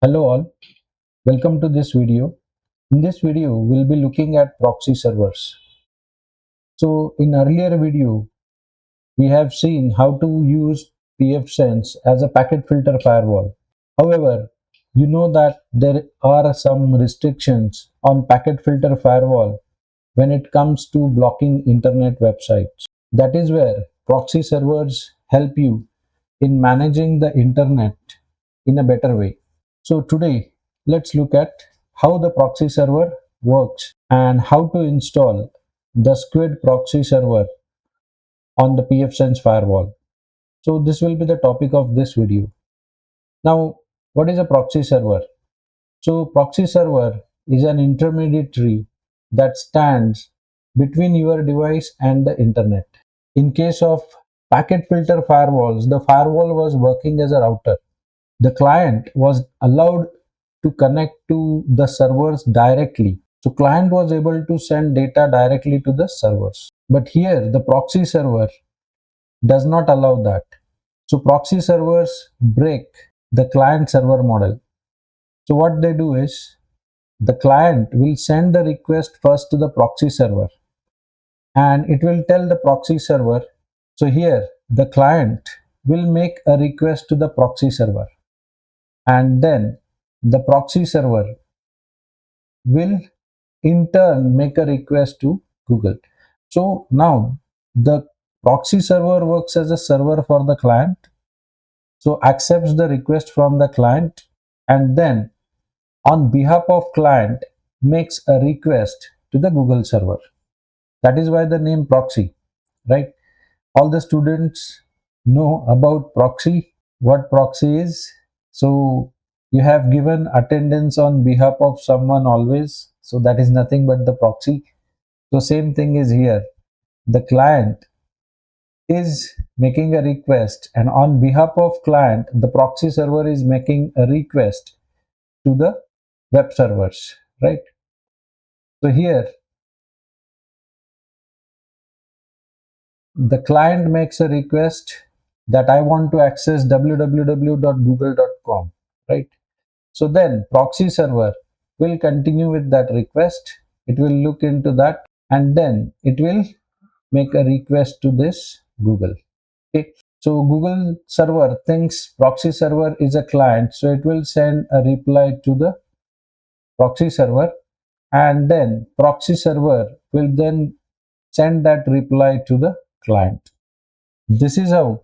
Hello all, welcome to this video. In this video, we'll be looking at proxy servers. So in earlier video, we have seen how to use pfSense as a packet filter firewall. However, you know that there are some restrictions on packet filter firewall when it comes to blocking internet websites. That is where proxy servers help you in managing the internet in a better way. So today, let's look at how the proxy server works and how to install the Squid proxy server on the pfSense firewall. So this will be the topic of this video. Now, what is a proxy server? So proxy server is an intermediary that stands between your device and the internet. In case of packet filter firewalls, the firewall was working as a router. The client was allowed to connect to the servers directly. So client was able to send data directly to the servers. But here the proxy server does not allow that. So proxy servers break the client server model. So what they do is the client will send the request first to the proxy server and it will tell the proxy server. So here the client will make a request to the proxy server and then the proxy server will in turn make a request to Google. So now the proxy server works as a server for the client, so accepts the request from the client and then on behalf of client makes a request to the Google server. That is why the name proxy, right? All the students know about proxy, what proxy is. So you have given attendance on behalf of someone always, so that is nothing but the proxy. So same thing is here. The client is making a request and on behalf of client the proxy server is making a request to the web servers, right? So here the client makes a request that I want to access www.google.com, right? So then proxy server will continue with that request. It will look into that and then it will make a request to this Google. Okay. So Google server thinks proxy server is a client. So it will send a reply to the proxy server and then proxy server will then send that reply to the client. This is how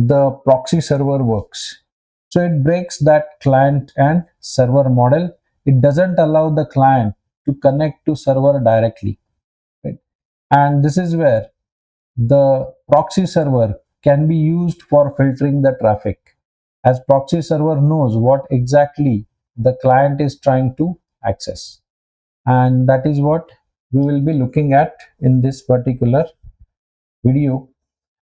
the proxy server works. So it breaks that client and server model. It doesn't allow the client to connect to server directly, right? And this is where the proxy server can be used for filtering the traffic, as proxy server knows what exactly the client is trying to access. And that is what we will be looking at in this particular video.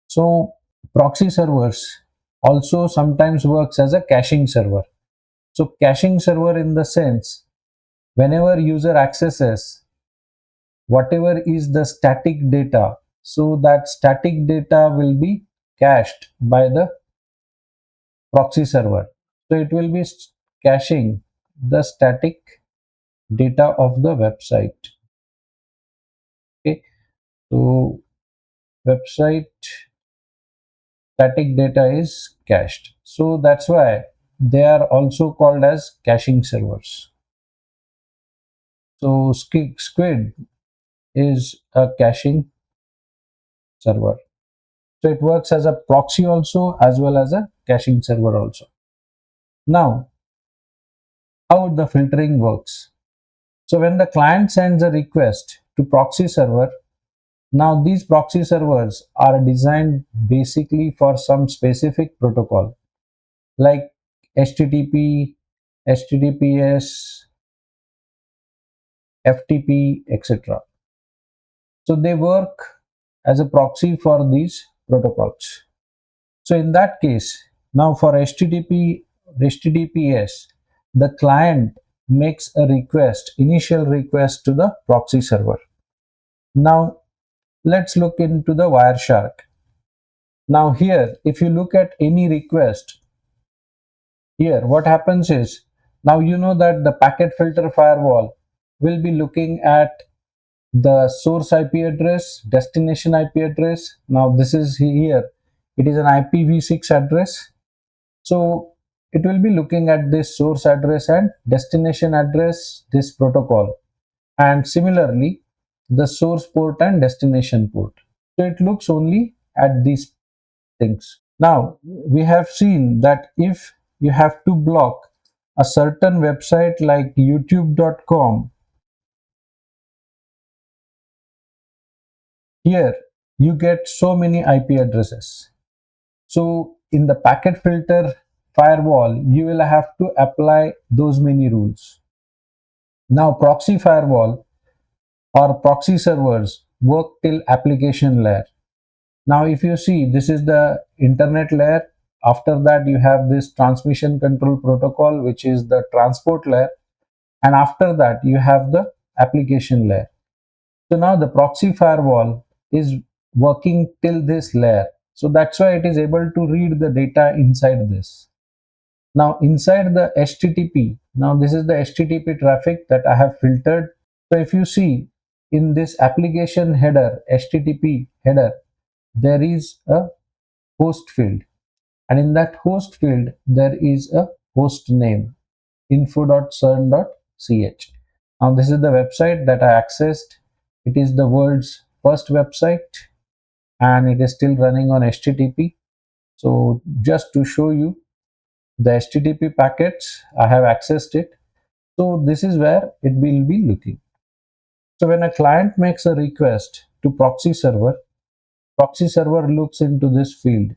So proxy servers also sometimes works as a caching server. So caching server in the sense, whenever user accesses whatever is the static data, so that static data will be cached by the proxy server. So it will be caching the static data of the website. Okay, so website static data is cached. So that's why they are also called as caching servers. So Squid is a caching server. So it works as a proxy also as well as a caching server also. Now, how the filtering works. So when the client sends a request to proxy server, now these proxy servers are designed basically for some specific protocol like HTTP, HTTPS, FTP, etc. So they work as a proxy for these protocols. So in that case, now for HTTPS, the client makes a request, initial request to the proxy server. Now let's look into the Wireshark. Now here, if you look at any request, Here, what happens is, now you know that the packet filter firewall will be looking at the source IP address, destination IP address. Now this is here, it is an IPv6 address. So it will be looking at this source address and destination address, this protocol, and similarly the source port and destination port. So it looks only at these things. Now we have seen that if you have to block a certain website like youtube.com, here you get so many IP addresses. So in the packet filter firewall, you will have to apply those many rules. Now proxy firewall or proxy servers work till application layer. Now if you see, this is the internet layer. After that you have this transmission control protocol, which is the transport layer, and after that you have the application layer. So now the proxy firewall is working till this layer. So that's why it is able to read the data inside this. Now inside the HTTP, now this is the HTTP traffic that I have filtered. So if you see in this application header, HTTP header, there is a host field, and in that host field there is a host name, info.cern.ch. Now this is the website that I accessed. It is the world's first website and it is still running on HTTP. So just to show you the HTTP packets, I have accessed it. So this is where it will be looking. So when a client makes a request to proxy server looks into this field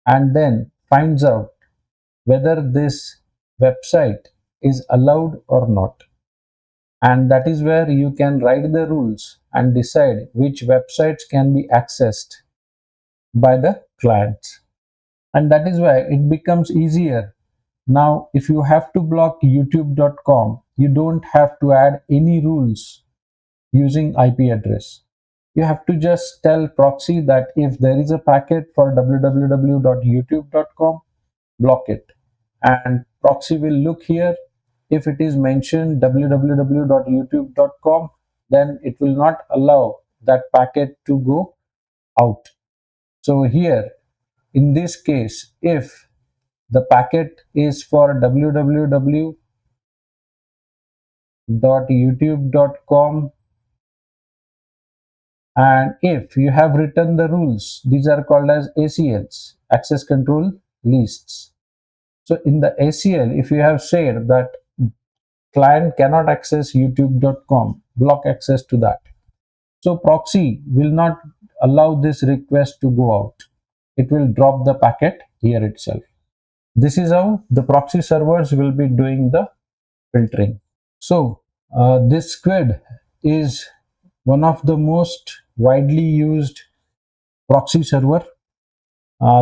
and then finds out whether this website is allowed or not. And that is where you can write the rules and decide which websites can be accessed by the clients. And that is why it becomes easier. Now, if you have to block youtube.com, you don't have to add any rules using IP address. You have to just tell proxy that if there is a packet for www.youtube.com, block it. And proxy will look here. If it is mentioned www.youtube.com, then it will not allow that packet to go out. So here, in this case, if the packet is for www.youtube.com, and if you have written the rules, these are called as ACLs, access control lists. So in the ACL, if you have said that client cannot access youtube.com, block access to that. So proxy will not allow this request to go out. It will drop the packet here itself. This is how the proxy servers will be doing the filtering. So this Squid is one of the most widely used proxy server.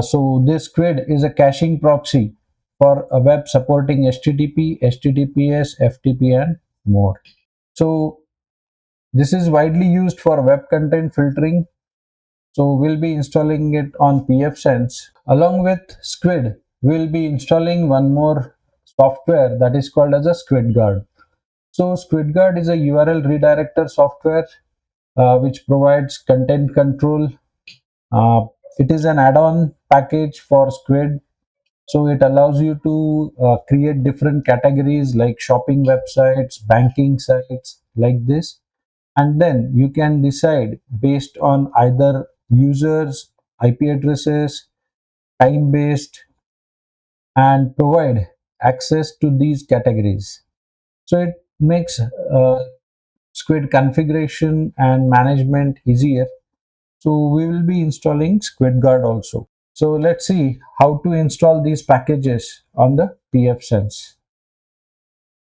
So this Squid is a caching proxy for a web supporting HTTP, HTTPS, FTP and more. So this is widely used for web content filtering. So we'll be installing it on pfSense. Along with Squid, we'll be installing one more software that is called as a Squidguard. So Squidguard is a URL redirector software which provides content control. It is an add-on package for Squid. So it allows you to create different categories like shopping websites, banking sites, like this. And then you can decide based on either users, IP addresses, time based, and provide access to these categories. So it makes Squid configuration and management easier. So we will be installing Squidguard also. So let's see how to install these packages on the pfSense.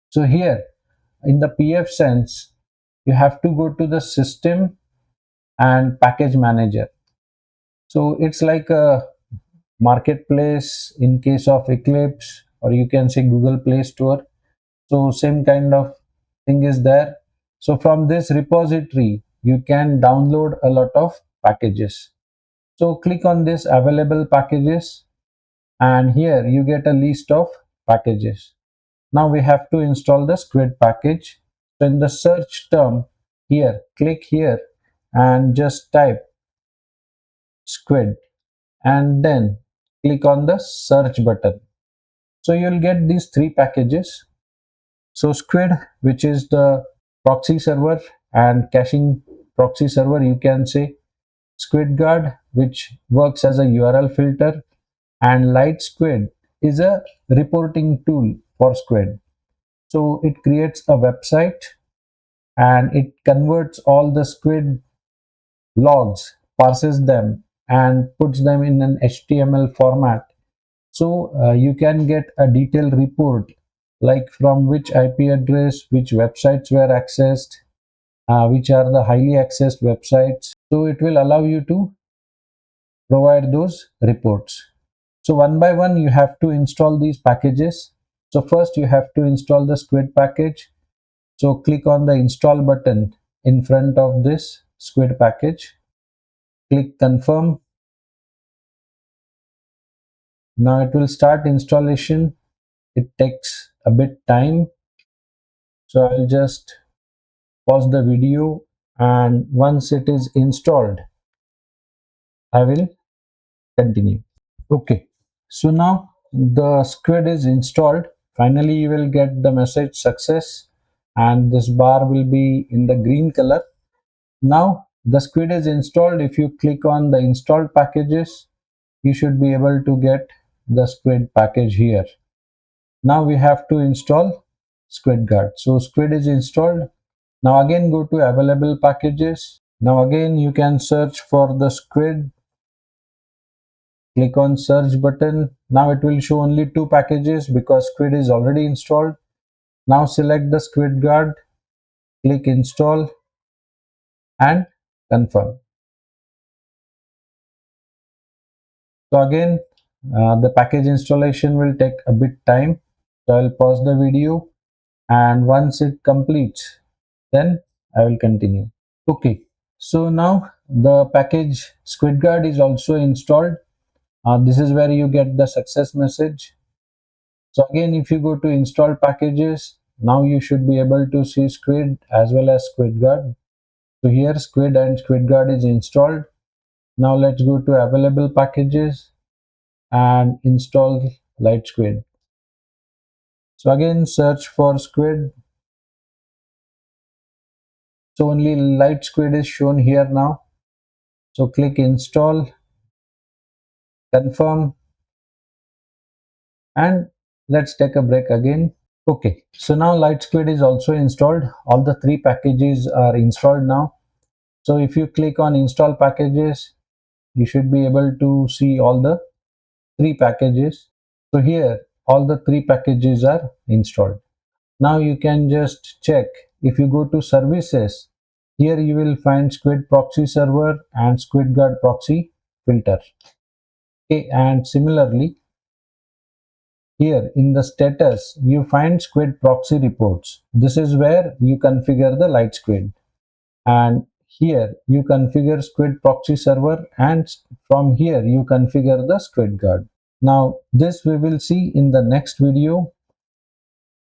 So here in the pfSense, you have to go to the system and package manager. So it's like a marketplace in case of Eclipse, or you can say Google Play Store. So same kind of thing is there. So from this repository, you can download a lot of packages. So click on this available packages, and here you get a list of packages. Now we have to install the Squid package. So in the search term here, click here and just type Squid and then click on the search button. So you'll get these three packages. So Squid, which is the proxy server and caching proxy server, you can say. SquidGuard, which works as a URL filter, and Lightsquid is a reporting tool for Squid. So it creates a website and it converts all the Squid logs, parses them, and puts them in an HTML format. So you can get a detailed report like from which IP address, which websites were accessed, which are the highly accessed websites. So it will allow you to provide those reports. So one by one you have to install these packages. So first you have to install the Squid package. So click on the install button in front of this Squid package. Click confirm. Now it will start installation. It takes a bit time. So I'll just pause the video, and once it is installed, I will continue. Okay, so now the Squid is installed. Finally you will get the message success and this bar will be in the green color. Now the Squid is installed. If you click on the installed packages, you should be able to get the Squid package here. Now we have to install SquidGuard. So Squid is installed. Now again go to available packages. Now again you can search for the Squid. Click on search button. Now it will show only two packages because Squid is already installed. Now select the SquidGuard, click install and confirm. So again the package installation will take a bit time. So I'll pause the video, and once it completes, then I will continue. Okay, so now the package SquidGuard is also installed. This is where you get the success message. So again, if you go to install packages, now you should be able to see Squid as well as SquidGuard. So here Squid and SquidGuard is installed. Now let's go to available packages and install Lightsquid. So again, search for Squid. So only Lightsquid is shown here now. So click install, confirm, and let's take a break again. Okay, so now Lightsquid is also installed. All the three packages are installed now. So if you click on install packages, you should be able to see all the three packages. So here all the three packages are installed. Now you can just check. If you go to services, here you will find Squid proxy server and SquidGuard proxy filter. Okay, and similarly here in the status you find Squid proxy reports. This is where you configure the Lightsquid, and here you configure Squid proxy server, and from here you configure the SquidGuard. Now this we will see in the next video.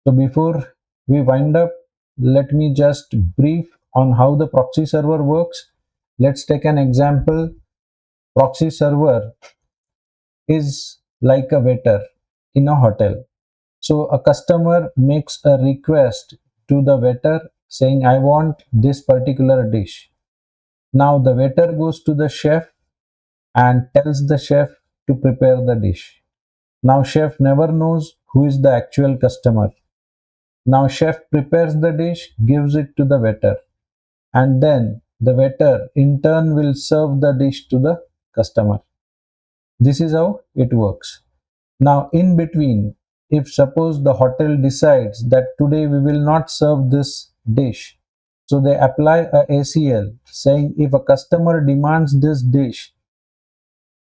So before we wind up, let me just brief on how the proxy server works. Let's take an example. Proxy server is like a waiter in a hotel. So a customer makes a request to the waiter saying, I want this particular dish. Now the waiter goes to the chef and tells the chef to prepare the dish. Now chef never knows who is the actual customer. Now chef prepares the dish, gives it to the waiter, and then the waiter in turn will serve the dish to the customer. This is how it works. Now in between, if suppose the hotel decides that today we will not serve this dish, so they apply a ACL saying if a customer demands this dish,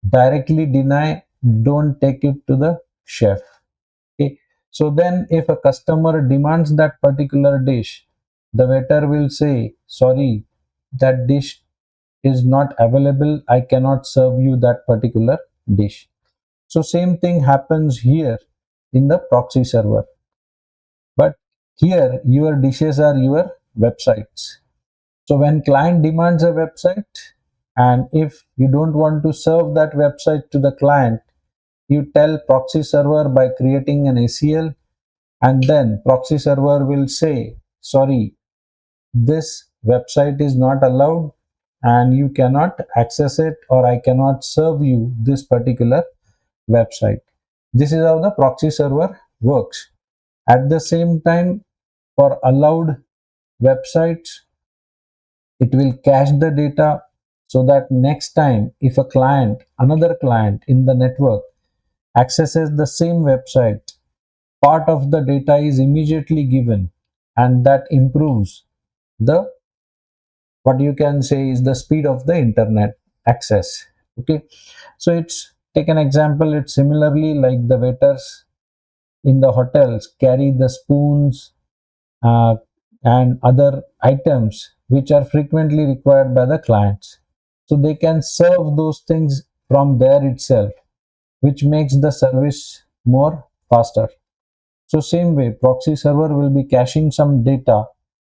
directly deny, don't take it to the chef. Okay. So then if a customer demands that particular dish, the waiter will say, sorry, that dish is not available, I cannot serve you that particular dish. So same thing happens here. in the proxy server. But here your dishes are your websites. So when client demands a website, and if you don't want to serve that website to the client, you tell proxy server by creating an ACL, and then proxy server will say, sorry, this website is not allowed and you cannot access it, or I cannot serve you this particular website. This is how the proxy server works. At the same time, for allowed websites, it will cache the data so that next time if a client, another client in the network accesses the same website, part of the data is immediately given, and that improves the, what you can say is the speed of the internet access. Okay, so it's, take an example, it's similarly like the waiters in the hotels carry the spoons uh, and other items which are frequently required by the clients, so they can serve those things from there itself, which makes the service more faster. So same way, proxy server will be caching some data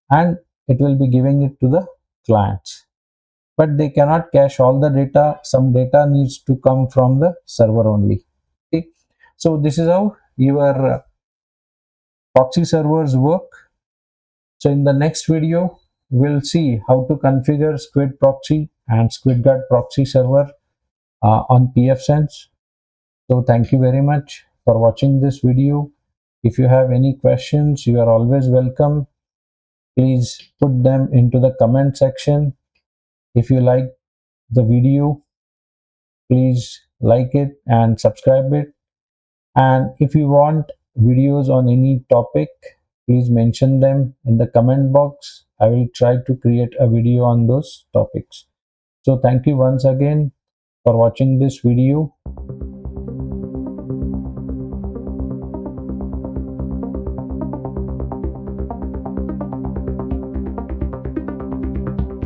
and it will be giving it to the clients. But they cannot cache all the data. Some data needs to come from the server only. Okay. So this is how your proxy servers work. So in the next video, we'll see how to configure Squid proxy and SquidGuard proxy server on pfSense. So thank you very much for watching this video. If you have any questions, you are always welcome. Please put them into the comment section. If you like the video, please like it and subscribe it. And if you want videos on any topic, please mention them in the comment box. I will try to create a video on those topics. So thank you once again for watching this video.